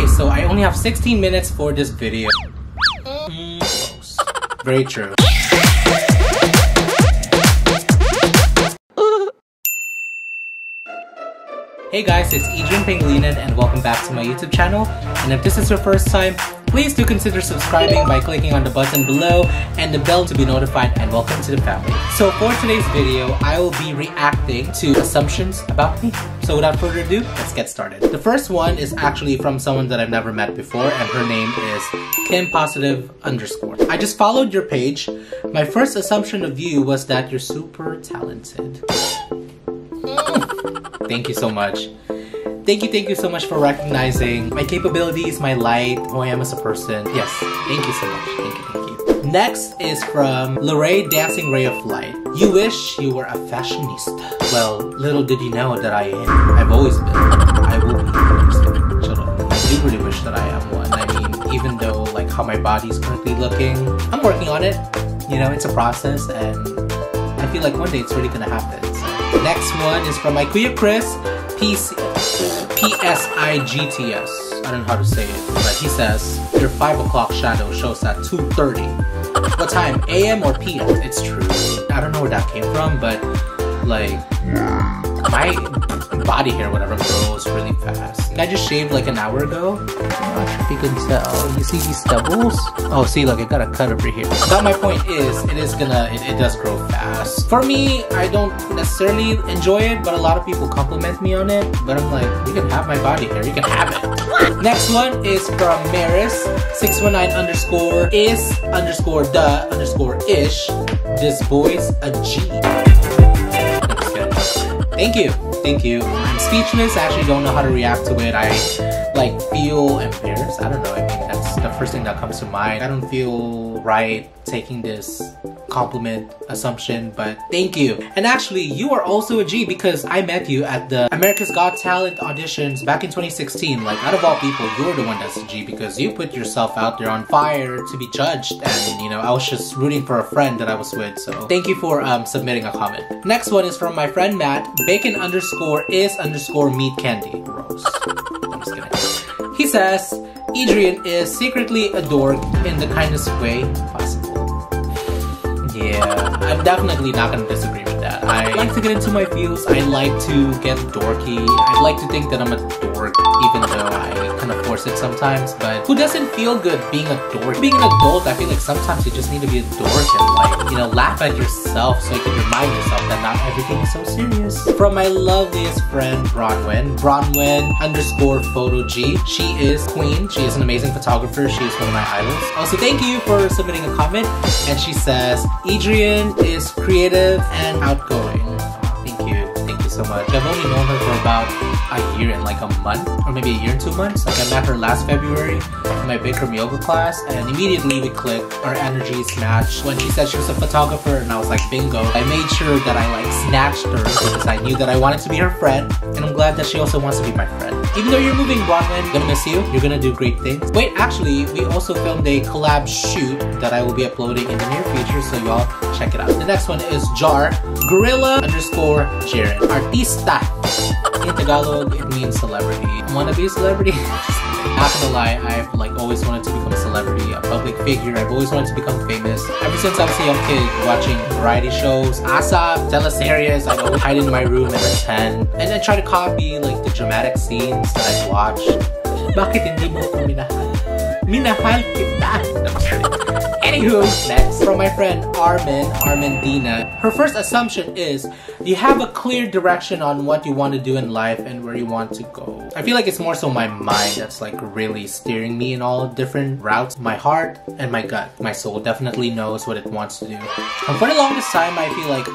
Okay, so I only have 16 minutes for this video. Gross. Very true. Hey guys, it's Edrian Pangilinan and welcome back to my YouTube channel. And if this is your first time, please do consider subscribing by clicking on the button below and the bell to be notified, and welcome to the family. So for today's video, I will be reacting to assumptions about me. So without further ado, let's get started. The first one is actually from someone that I've never met before, and her name is Kim_. I just followed your page. My first assumption of you was that you're super talented. Thank you so much. Thank you so much for recognizing my capabilities, my light, who I am as a person. Yes, thank you so much. Thank you. Next is from Laray, Dancing Ray of Light. You wish you were a fashionista. Well, little did you know that I am. I've always been. I will be. Shut up. I do really wish that I am one. I mean, even though like how my body's currently looking, I'm working on it. You know, it's a process, and I feel like one day it's really gonna happen. So. Next one is from my Kuya Chris, PSIGTS. I don't know how to say it, but he says, your 5 o'clock shadow shows at 2:30. What time? AM or PM? It's true. I don't know where that came from, but like, my body hair, whatever, grows really fast. I just shaved like an hour ago. I'm not sure if you can tell. You see these stubbles? Oh, see, look, I got a cut over here. But my point is, it does grow fast. For me, I don't necessarily enjoy it, but a lot of people compliment me on it. But I'm like, you can have my body hair, you can have it. Next one is from Maris, 619_is_the_ish. This boy's a G. Thank you. I'm speechless. I actually don't know how to react to it. I like feel embarrassed. I don't know. I mean, that's the first thing that comes to mind. I don't feel right taking this compliment assumption, but thank you. And actually, you are also a G because I met you at the America's Got Talent auditions back in 2016. Like, out of all people, you're the one that's a G because you put yourself out there on fire to be judged, and you know, I was just rooting for a friend that I was with. So thank you for submitting a comment. Next one is from my friend Matt, bacon_is_meat candy. Gross. I'm just kidding. He says, Edrian is secretly a dork in the kindest way possible. Yeah, I'm definitely not gonna disagree with that. I like to get into my feels. I like to get dorky. I like to think that I'm a dork, even though I kind of force it sometimes. But who doesn't feel good being a dork? Being an adult, I feel like sometimes you just need to be a dork and like, you know, laugh at yourself so you can remind yourself that not everything is so serious. From my loveliest friend, Bronwyn_PhotoG. She is queen. She is an amazing photographer. She is one of my idols. Also, thank you for submitting a comment. And she says, Edrian is creative and outgoing. Thank you so much. I've only known her for about a year and like a month, or maybe a year and 2 months. Like, I met her last February in my Bikram yoga class, and immediately we clicked. Our energies matched. When she said she was a photographer, and I was like, bingo. I made sure that I like snatched her because I knew that I wanted to be her friend, and I'm glad that she also wants to be my friend. Even though you're moving, Bronwyn, I'm gonna miss you. You're gonna do great things. Wait, actually, we also filmed a collab shoot that I will be uploading in the near future, so y'all check it out. The next one is Jar, Gorilla_Jaren. Artista. In Tagalog, it means celebrity. Wanna be a celebrity? Not gonna lie, I've like always wanted to become a celebrity, a public figure. I've always wanted to become famous. Ever since I was a young kid, watching variety shows, ASAP, teleseries, I'd always hide in my room and pretend. And then try to copy like the dramatic scenes that I'd watch. Bakit hindi mo ko minahal? Minahal kita! I'm kidding. Anywho, next, from my friend Armandina. Her first assumption is, you have a clear direction on what you want to do in life and where you want to go. I feel like it's more so my mind that's like really steering me in all different routes. My heart and my gut. My soul definitely knows what it wants to do. And for the longest time, I feel like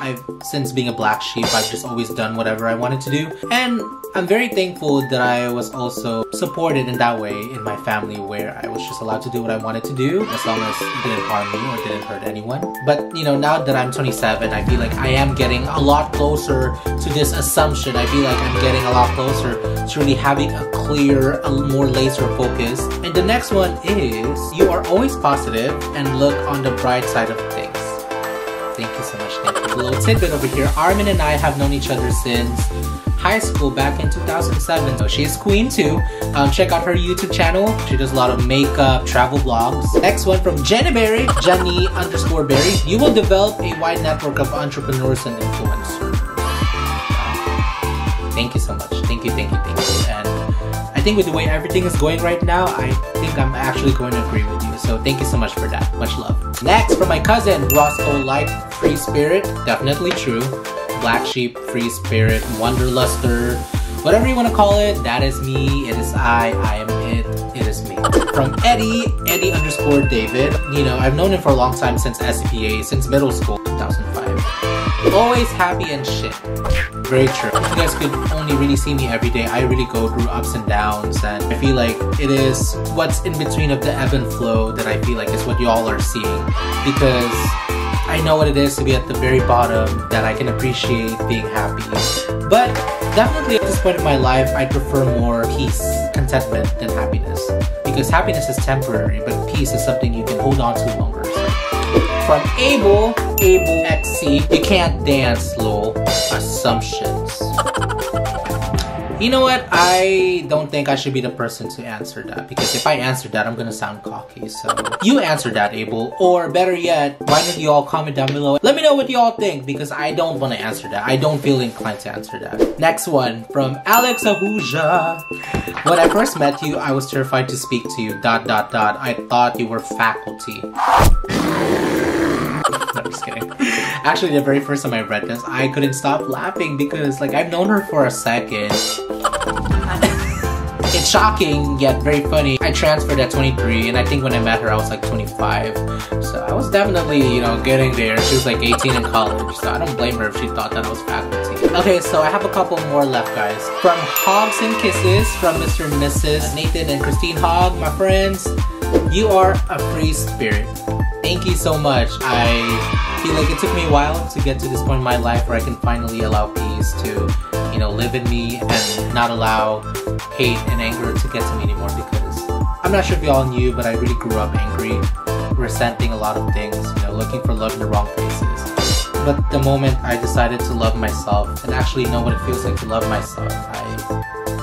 since being a black sheep, I've just always done whatever I wanted to do. And I'm very thankful that I was also supported in that way in my family, where I was just allowed to do what I wanted to do as long as it didn't harm me or didn't hurt anyone. But you know, now that I'm 27, I feel like I am getting a lot closer to this assumption. I feel like I'm getting a lot closer to really having a clear, a more laser focus. And the next one is, you are always positive and look on the bright side of things. Thank you so much. Thank you. A little tidbit over here. Armin and I have known each other since high school back in 2007. So she's queen too. Check out her YouTube channel. She does a lot of makeup, travel vlogs. Next one from Jenny Berry, Jenny_Berry. You will develop a wide network of entrepreneurs and influencers. Thank you so much. Thank you. And I think with the way everything is going right now, I think I'm actually going to agree with you. So thank you so much for that. Much love. Next, from my cousin, Roscoe Light, Free Spirit. Definitely true. Black Sheep, Free Spirit, Wanderluster, whatever you want to call it, that is me, it is I am it is me. From Eddie_David, you know, I've known him for a long time since SPA, since middle school, 2005. Always happy and shit. Very true. If you guys could only really see me every day, I really go through ups and downs, and I feel like it is what's in between of the ebb and flow that I feel like is what y'all are seeing, because I know what it is to be at the very bottom, that I can appreciate being happy. But definitely at this point in my life, I prefer more peace, contentment than happiness. Because happiness is temporary, but peace is something you can hold on to longer. So. From Abel XC, you can't dance, lol. Assumptions. You know what? I don't think I should be the person to answer that, because if I answer that, I'm gonna sound cocky. So you answer that, Abel, or better yet, why don't you all comment down below? Let me know what you all think, because I don't want to answer that. I don't feel inclined to answer that. Next one from Alex Ahuja. When I first met you, I was terrified to speak to you. ... I thought you were faculty. No, I'm just kidding. Actually, the very first time I read this, I couldn't stop laughing because, like, I've known her for a second. It's shocking, yet very funny. I transferred at 23, and I think when I met her, I was like 25. So I was definitely, you know, getting there. She was like 18 in college, so I don't blame her if she thought that I was faculty. Okay, so I have a couple more left, guys. From Hogs and Kisses, from Mr. and Mrs. Nathan and Christine Hogg, my friends, you are a free spirit. Thank you so much. I feel like it took me a while to get to this point in my life where I can finally allow peace to, you know, live in me and not allow hate and anger to get to me anymore, because I'm not sure if y'all knew, but I really grew up angry, resenting a lot of things, you know, looking for love in the wrong places. But the moment I decided to love myself and actually know what it feels like to love myself, I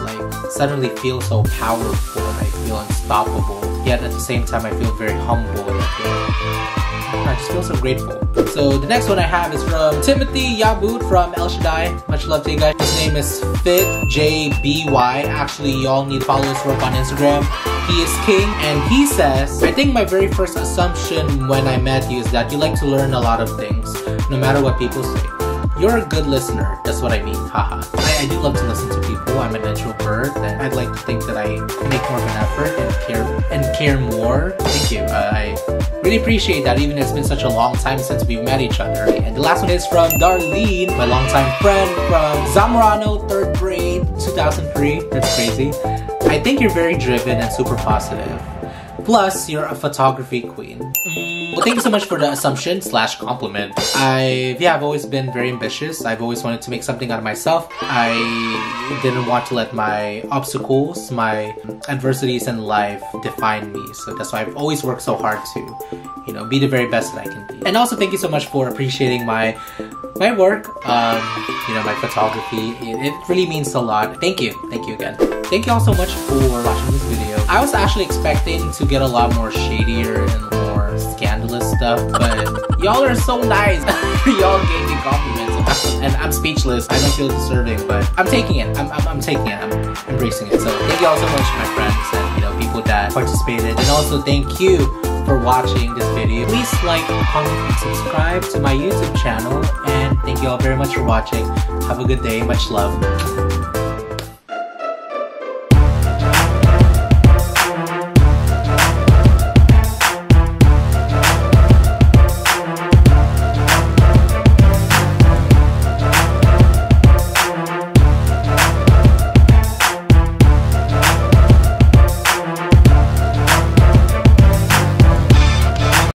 like suddenly feel so powerful and I feel unstoppable. Yet at the same time, I feel very humble and I just feel so grateful. So the next one I have is from Timothy Yabut from El Shaddai. Much love to you guys. His name is FitJBY. Actually, y'all need to follow his work on Instagram. He is king, and he says, I think my very first assumption when I met you is that you like to learn a lot of things, no matter what people say. You're a good listener. That's what I mean. Haha. I do love to listen to people. I'm an introvert, and I'd like to think that I make more of an effort and care more. Thank you. I really appreciate that, even if it's been such a long time since we met each other. And the last one is from Darlene, my longtime friend from Zamorano, 3rd grade, 2003. That's crazy. I think you're very driven and super positive. Plus, you're a photography queen. Well, thank you so much for the assumption / compliment. I've always been very ambitious. I've always wanted to make something out of myself. I didn't want to let my obstacles, my adversities in life define me. So that's why I've always worked so hard to, you know, be the very best that I can be. And also thank you so much for appreciating my work, you know, my photography. It really means a lot. Thank you again. Thank you all so much for watching this video. I was actually expecting to get a lot more shadier and more scandalous stuff, but y'all are so nice. Y'all gave me compliments, and I'm speechless. I don't feel deserving, but I'm taking it. I'm taking it. I'm embracing it. So thank you all so much, my friends, and you know, people that participated, and also thank you for watching this video. Please like, comment, and subscribe to my YouTube channel, and thank you all very much for watching. Have a good day. Much love.